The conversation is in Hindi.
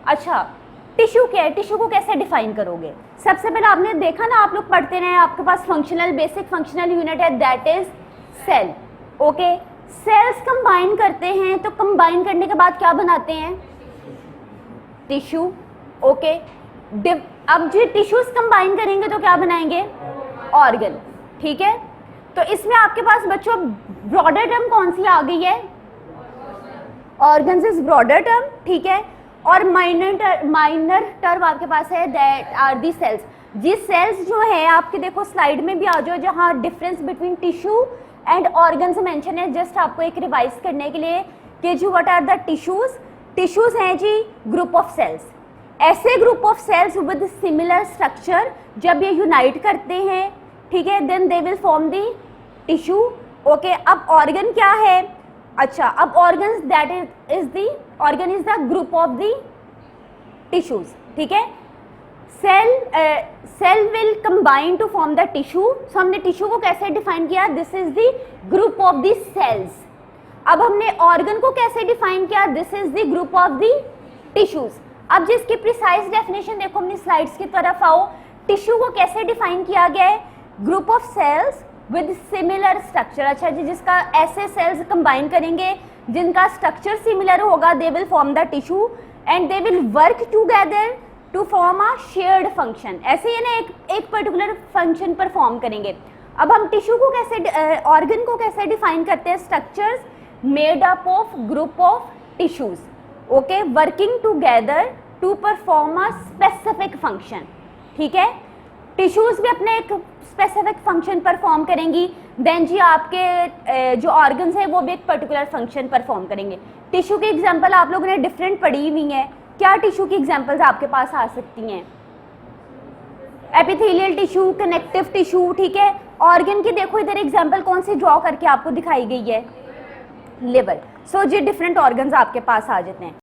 अच्छा, टिश्यू क्या है, टिश्यू को कैसे डिफाइन करोगे? सबसे पहले आपने देखा ना, आप लोग पढ़ते रहे, आपके पास फंक्शनल बेसिक फंक्शनल यूनिट है, that is cell. Okay, cells combine करते हैं तो कंबाइन करने के बाद क्या बनाते हैं? टिश्यू। ओके, अब जो टिश्यूज कंबाइन करेंगे तो क्या बनाएंगे? ऑर्गन। ठीक है, तो इसमें आपके पास बच्चों ब्रॉडर टर्म कौन सी आ गई है? Organs is broader term. ठीक है, और माइनर टर्म आपके पास है, दैट आर दी सेल्स। जी सेल्स जो है आपके, देखो स्लाइड में भी आ जाओ, जहाँ difference between tissue and organs mention है, जस्ट आपको एक रिवाइज करने के लिए कि जी what are the tissues. Tissues हैं जी ग्रुप ऑफ सेल्स, ऐसे group of cells with similar structure, जब ये यूनाइट करते हैं, ठीक है, then they will form the tissue. Okay, अब ऑर्गन क्या है? अच्छा, अब organs that is the organ is the group of the tissues. ठीक है, cell will combine to form the tissue. So हमने टिश्यू को कैसे डिफाइन किया? This is the group of the cells. अब हमने ऑर्गन को कैसे डिफाइन किया? This is the group of the tissues. अब जिसकी प्रिसाइज डेफिनेशन देखो, अपनी स्लाइड्स की तरफ आओ। टिश्यू को कैसे डिफाइन किया गया है? Group of cells with similar structure. अच्छा जी, जिसका ऐसे सेल्स कंबाइन करेंगे जिनका स्ट्रक्चर सिमिलर होगा, they will form the tissue and they will work together to form a shared function. ऐसे ये ना एक पर्टिकुलर फंक्शन परफॉर्म करेंगे। अब हम टिश्यू को कैसे, ऑर्गन को कैसे डिफाइन करते हैं? Structures made up of group of tissues, okay, working together to perform a specific function. ठीक है, टिश्यूज भी अपने एक स्पेसिफिक फंक्शन परफॉर्म करेंगी, देन जी आपके जो ऑर्गन्स हैं वो भी एक पर्टिकुलर फंक्शन परफॉर्म करेंगे। टिश्यू की एग्जांपल आप लोगों ने डिफरेंट पढ़ी हुई हैं। क्या टिश्यू की एग्जांपल्स आपके पास आ सकती हैं? Epithelial tissue, connective tissue. ठीक है, ऑर्गन की देखो इधर एग्जांपल कौन सी ड्रॉ करके आपको दिखाई गई है? लिवर। सो जी डिफरेंट ऑर्गन्स आपके पास आ जाते हैं।